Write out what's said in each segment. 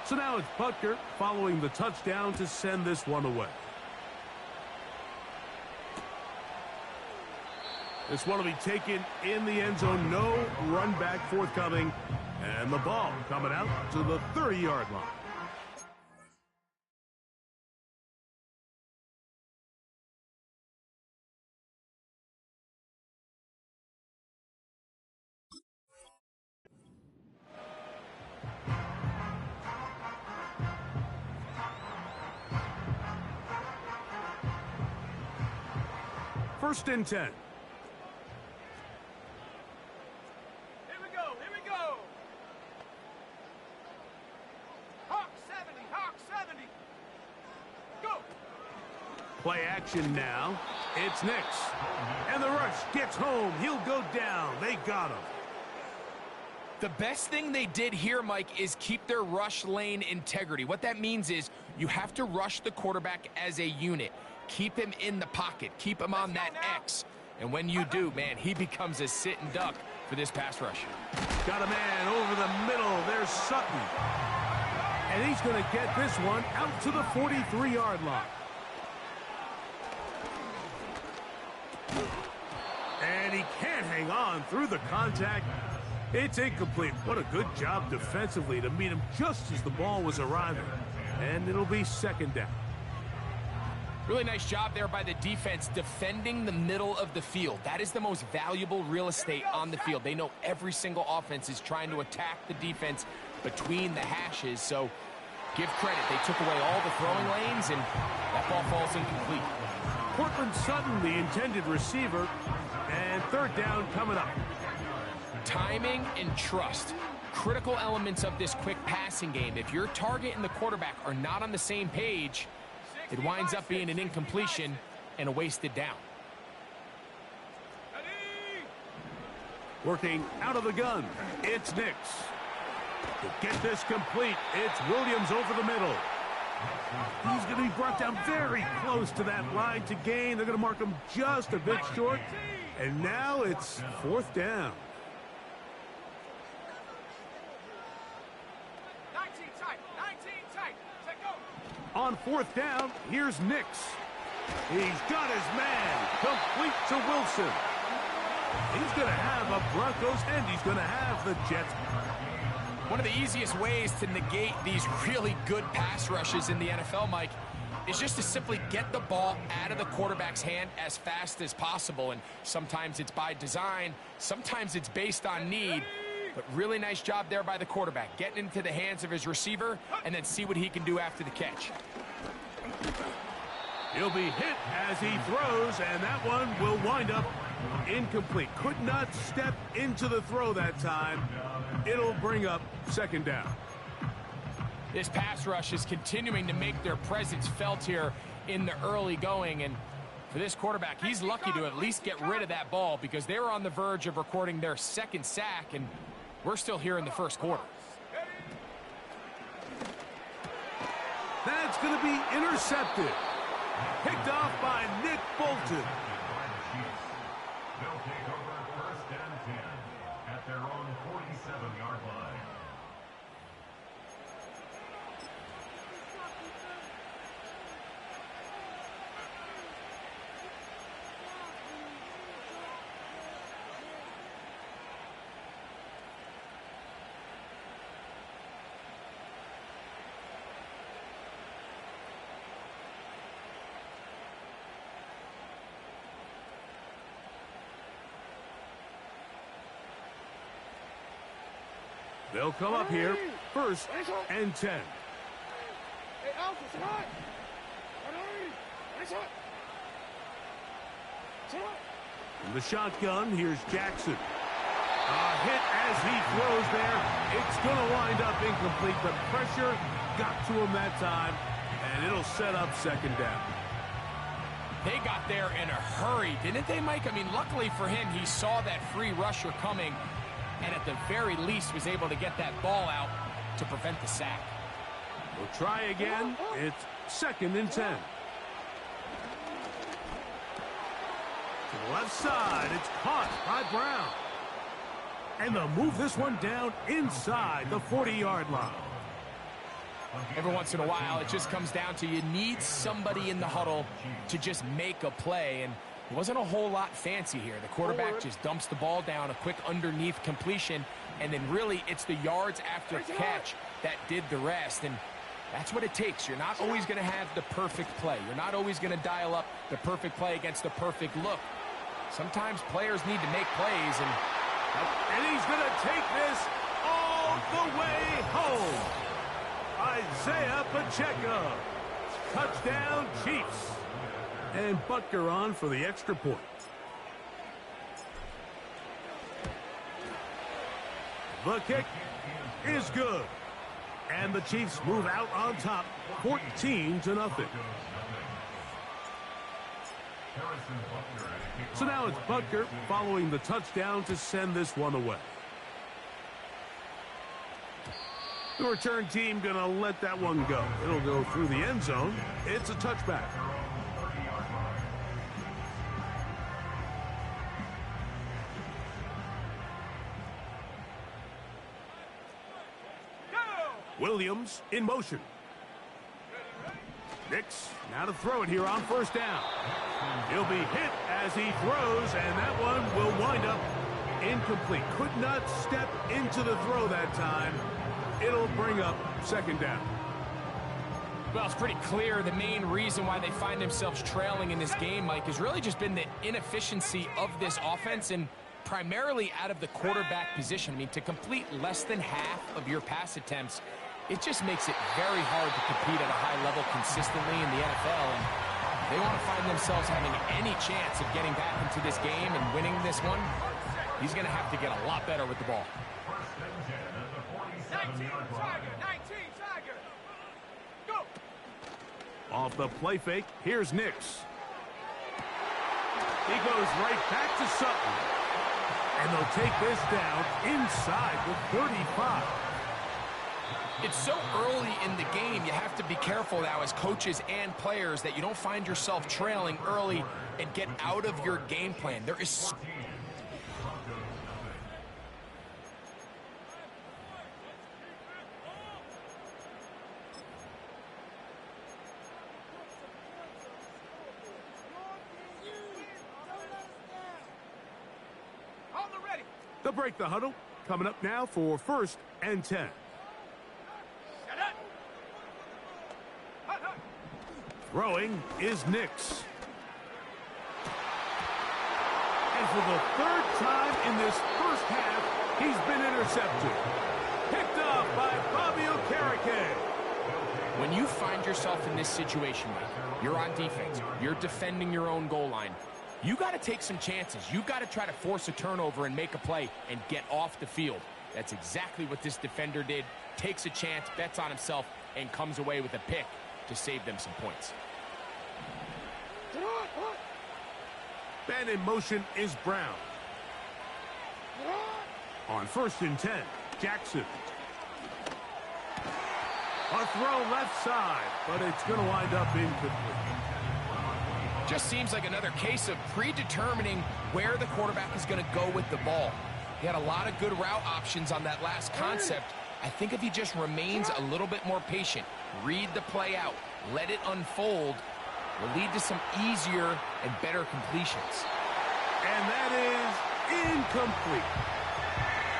So now it's Butker following the touchdown to send this one away. This one will be taken in the end zone. No run back forthcoming. And the ball coming out to the 30-yard line. First and 10. Here we go. Hawk 70. Go. Play action now. It's Nix. And the rush gets home. He'll go down. They got him. The best thing they did here, Mike, is keep their rush lane integrity. What that means is you have to rush the quarterback as a unit. Keep him in the pocket. Keep him on that X. And when you do, man, he becomes a sitting duck for this pass rush. Got a man over the middle. There's Sutton. And he's going to get this one out to the 43-yard line. And he can't hang on through the contact. It's incomplete. What a good job defensively to meet him just as the ball was arriving. And it'll be second down. Really nice job there by the defense defending the middle of the field. That is the most valuable real estate on the field. They know every single offense is trying to attack the defense between the hashes. So give credit. They took away all the throwing lanes, and that ball falls incomplete. Cortland Sutton, the intended receiver, and third down coming up. Timing and trust. Critical elements of this quick passing game. If your target and the quarterback are not on the same page, it winds up being an incompletion and a wasted down. Working out of the gun, it's Nix. To get this complete, it's Williams over the middle. He's going to be brought down very close to that line to gain. They're going to mark him just a bit short. And now it's fourth down. 19 tight. Set go. On fourth down, here's Nix. He's got his man complete to Wilson. He's going to have a Broncos and he's going to have the Jets. One of the easiest ways to negate these really good pass rushes in the NFL, Mike, is just to simply get the ball out of the quarterback's hand as fast as possible. And sometimes it's by design, sometimes it's based on need. But really nice job there by the quarterback, getting into the hands of his receiver and then see what he can do after the catch. He'll be hit as he throws, and that one will wind up incomplete. Could not step into the throw that time. It'll bring up second down. This pass rush is continuing to make their presence felt here in the early going. And for this quarterback, he's lucky to at least get rid of that ball because they were on the verge of recording their second sack, and we're still here in the first quarter. That's going to be intercepted. Picked off by Nick Bolton. They'll take over first and 10 at their own 47-yard line. They'll come up here, first and 10. In the shotgun, here's Jackson. A hit as he throws there. It's going to wind up incomplete. The pressure got to him that time, and it'll set up second down. They got there in a hurry, didn't they, Mike? I mean, luckily for him, he saw that free rusher coming, and at the very least was able to get that ball out to prevent the sack. We'll try again. It's second and 10. To the left side, it's caught by Brown. And they'll move this one down inside the 40-yard line. Every once in a while, it just comes down to you need somebody in the huddle to just make a play. And it wasn't a whole lot fancy here. The quarterback just dumps the ball down, a quick underneath completion, and then really it's the yards after the catch that did the rest. And that's what it takes. You're not always going to have the perfect play. You're not always going to dial up the perfect play against the perfect look. Sometimes players need to make plays, and he's going to take this all the way home. Isaiah Pacheco. Touchdown, Chiefs. And Butker on for the extra point. The kick is good. And the Chiefs move out on top, 14-0. So now it's Butker following the touchdown to send this one away. The return team going to let that one go. It'll go through the end zone. It's a touchback. Williams in motion. Nix now to throw it here on first down. He'll be hit as he throws, and that one will wind up incomplete. Could not step into the throw that time. It'll bring up second down. Well, it's pretty clear the main reason why they find themselves trailing in this game, Mike, has really just been the inefficiency of this offense and primarily out of the quarterback position. I mean, to complete less than half of your pass attempts, it just makes it very hard to compete at a high level consistently in the NFL. And they want to find themselves having any chance of getting back into this game and winning this one. He's going to have to get a lot better with the ball. 19 Tiger, 19 Tiger. Go. Off the play fake, here's Nix. He goes right back to Sutton. And they'll take this down inside the 35. It's so early in the game, you have to be careful now as coaches and players that you don't find yourself trailing early and get out of your game plan. There is... On the ready. They'll break the huddle. Coming up now for 1st and 10. Throwing is Nix. And for the 3rd time in this first half, he's been intercepted. Picked off by Fabio Carrique. When you find yourself in this situation, Mike, you're on defense, you're defending your own goal line, you got to take some chances. You got to try to force a turnover and make a play and get off the field. That's exactly what this defender did. Takes a chance, bets on himself, and comes away with a pick to save them some points. Man in motion is Brown. On 1st and 10, Jackson. A throw left side, but it's going to wind up incomplete. Just seems like another case of predetermining where the quarterback is going to go with the ball. He had a lot of good route options on that last concept. I think if he just remains a little bit more patient, read the play out, let it unfold, will lead to some easier and better completions. And that is incomplete.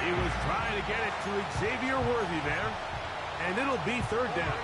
He was trying to get it to Xavier Worthy there, and it'll be 3rd down.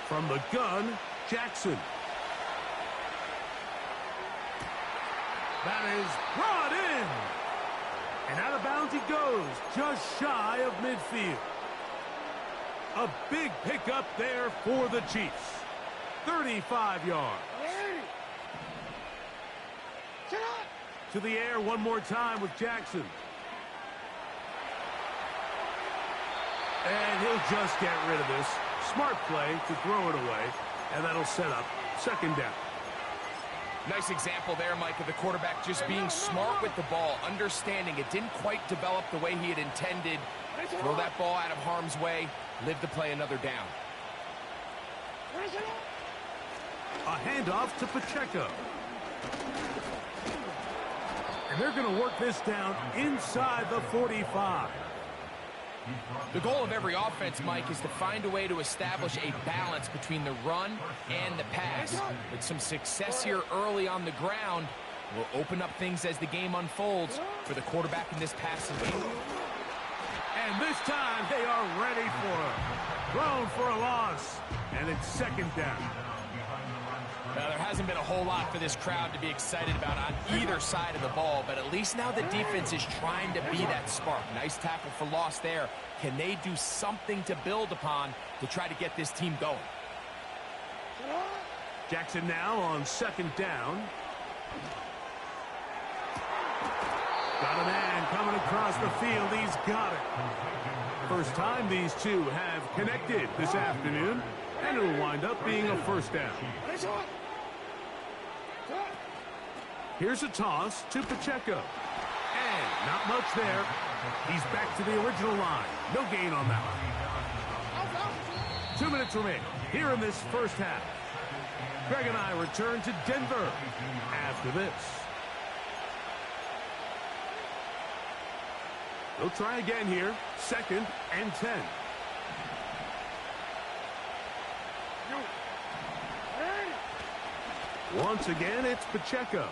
From the gun, Jackson. That is brought in. And out of bounds he goes, just shy of midfield. A big pickup there for the Chiefs. 35 yards. To the air one more time with Jackson. And he'll just get rid of this. Smart play to throw it away, and that'll set up 2nd down. Nice example there, Mike, of the quarterback just being smart with the ball, understanding it didn't quite develop the way he had intended. Throw that ball out of harm's way, live to play another down. A handoff to Pacheco. And they're going to work this down inside the 45. The goal of every offense, Mike, is to find a way to establish a balance between the run and the pass. With some success here early on the ground, will open up things as the game unfolds for the quarterback in this passing game. And this time they are ready for it. Thrown for a loss. And it's second down. Now, there hasn't been a whole lot for this crowd to be excited about on either side of the ball, but at least now the defense is trying to be that spark. Nice tackle for loss there. Can they do something to build upon to try to get this team going? Jackson now on second down. Got a man coming across the field. He's got it. First time these two have connected this afternoon, and it'll wind up being a first down. Here's a toss to Pacheco. And not much there. He's back to the original line. No gain on that one. 2 minutes remain here in this first half. Greg and I return to Denver after this. They'll try again here. 2nd and 10. Once again, it's Pacheco.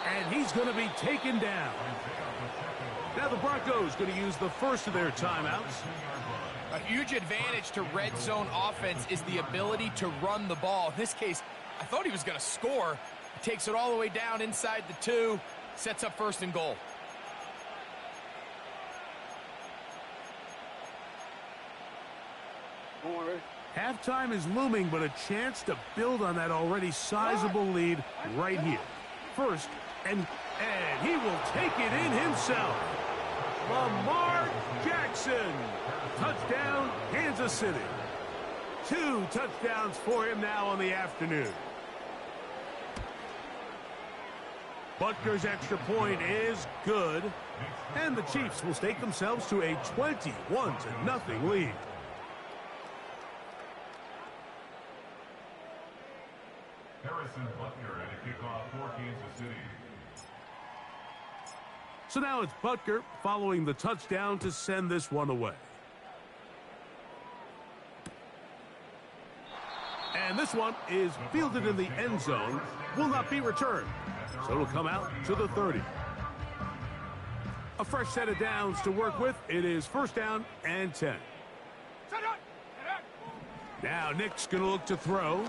And he's going to be taken down. Now the Broncos going to use the first of their timeouts. A huge advantage to red zone offense is the ability to run the ball. In this case, I thought he was going to score. He takes it all the way down inside the 2, sets up 1st and goal. Halftime is looming, but a chance to build on that already sizable lead right here. First, and he will take it in himself. Lamar Jackson. Touchdown, Kansas City. 2 touchdowns for him now on the afternoon. Butker's extra point is good, and the Chiefs will stake themselves to a 21-0 lead. Harrison Butker at a kickoff for Kansas City. So now it's Butker following the touchdown to send this one away. And this one is fielded in the end zone, will not be returned. So it'll come out to the 30. A fresh set of downs to work with. It is 1st down and 10. Now Nick's going to look to throw.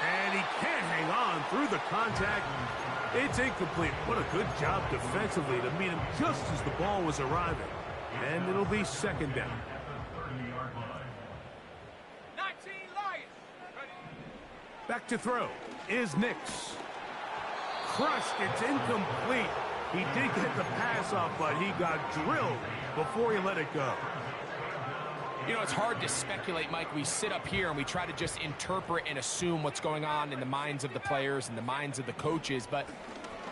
And he can't hang on through the contact. It's incomplete. What a good job defensively to meet him just as the ball was arriving. And it'll be 2nd down. 19 Lions. Back to throw is Nix. Crushed. It's incomplete. He did get the pass off, but he got drilled before he let it go. You know, it's hard to speculate, Mike. We sit up here and we try to just interpret and assume what's going on in the minds of the players and the minds of the coaches, but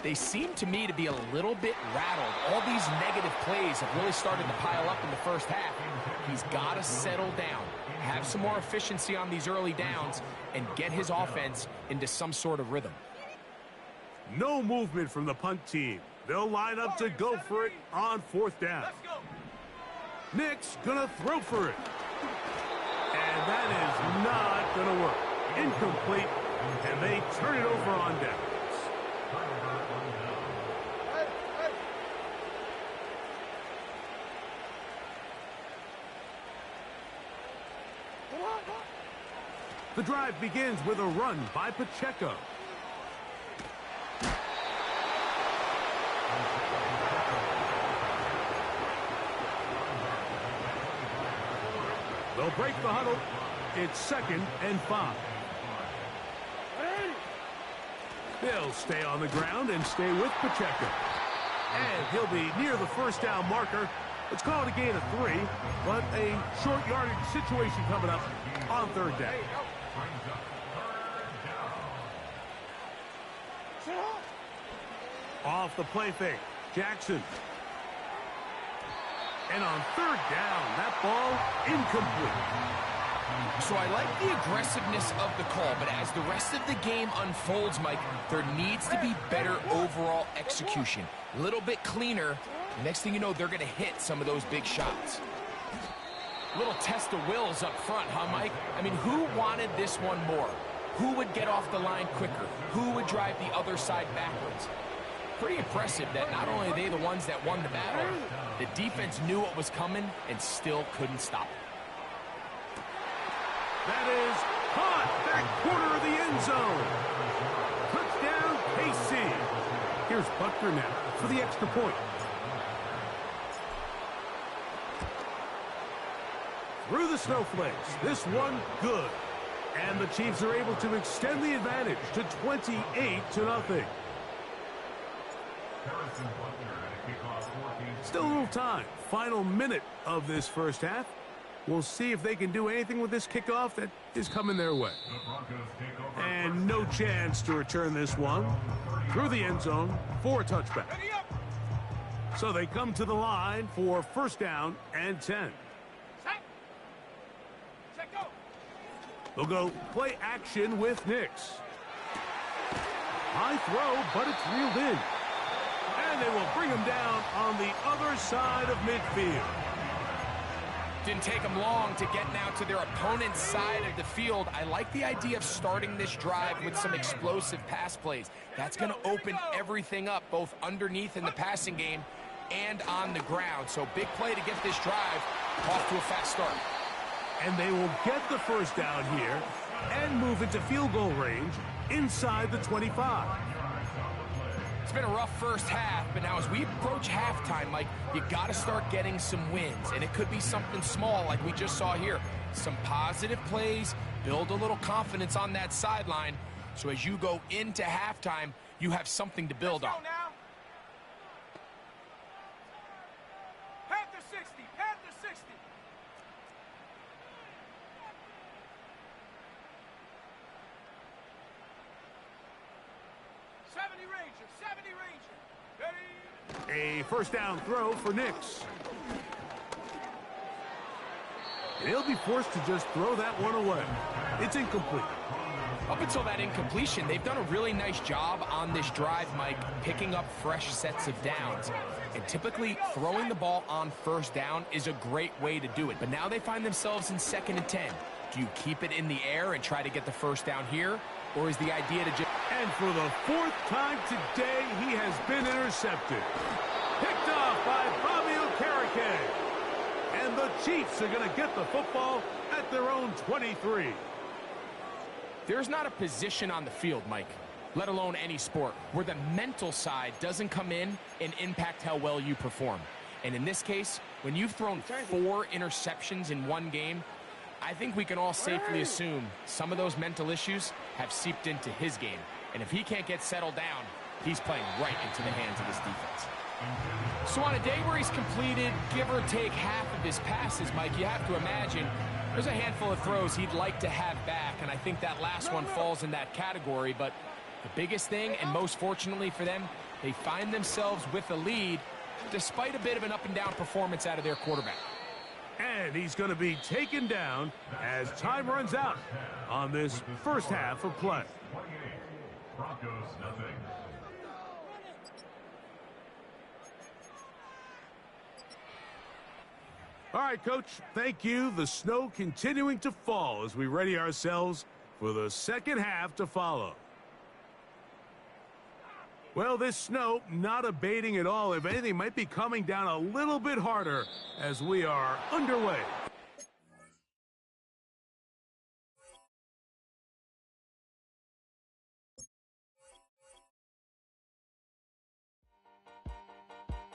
they seem to me to be a little bit rattled. All these negative plays have really started to pile up in the first half. He's got to settle down, have some more efficiency on these early downs, and get his offense into some sort of rhythm. No movement from the punt team. They'll line up to go for it on 4th down. Let's go. Nick's gonna throw for it. And that is not gonna work. Incomplete. And they turn it over on downs. The drive begins with a run by Pacheco. They'll break the huddle. It's 2nd and 5. They'll stay on the ground and stay with Pacheco. And he'll be near the 1st down marker. Let's call it a gain of 3, but a short yardage situation coming up on 3rd down. Off the play fake, Jackson. And on third down, that ball incomplete. So I like the aggressiveness of the call, but as the rest of the game unfolds, Mike, there needs to be better overall execution. A little bit cleaner. Next thing you know, they're going to hit some of those big shots. Little test of wills up front, huh, Mike? I mean, who wanted this one more? Who would get off the line quicker? Who would drive the other side backwards? Pretty impressive that not only are they the ones that won the battle, the defense knew what was coming and still couldn't stop it. That is caught back corner of the end zone. Touchdown, KC. Here's Butker now for the extra point. Through the snowflakes, this one good. And the Chiefs are able to extend the advantage to 28-0. Still a little time. Final minute of this first half. We'll see if they can do anything with this kickoff that is coming their way. And no chance to return this one through the end zone for a touchback. So they come to the line for first down and 10. They'll go play action with Nix. High throw, but it's reeled in. And they will bring him down on the other side of midfield. Didn't take them long to get now to their opponent's side of the field. I like the idea of starting this drive with some explosive pass plays. That's going to open everything up, both underneath in the passing game and on the ground. So big play to get this drive off to a fast start. And they will get the first down here and move into field goal range inside the 25. It's been a rough first half, but now as we approach halftime, Mike, you got to start getting some wins. And it could be something small like we just saw here. Some positive plays, build a little confidence on that sideline. So as you go into halftime, you have something to build on. Panther 60, Panther 60. A first down throw for Nix. And he'll be forced to just throw that one away. It's incomplete. Up until that incompletion, they've done a really nice job on this drive, Mike, picking up fresh sets of downs. And typically, throwing the ball on first down is a great way to do it. But now they find themselves in 2nd and 10. Do you keep it in the air and try to get the first down here? Or is the idea to just... And for the 4th time today, he has been intercepted. Picked off by Fabio Carrique. And the Chiefs are going to get the football at their own 23. There's not a position on the field, Mike, let alone any sport, where the mental side doesn't come in and impact how well you perform. And in this case, when you've thrown 4 interceptions in one game, I think we can all safely assume some of those mental issues have seeped into his game. And if he can't get settled down, he's playing right into the hands of this defense. So on a day where he's completed, give or take half of his passes, Mike, you have to imagine there's a handful of throws he'd like to have back, and I think that last one falls in that category. But the biggest thing, and most fortunately for them, they find themselves with a lead despite a bit of an up-and-down performance out of their quarterback. And he's going to be taken down as time runs out on this first half of play. Broncos, nothing. All right, Coach, thank you. The snow continuing to fall as we ready ourselves for the second half to follow. Well, this snow not abating at all. If anything, might be coming down a little bit harder as we are underway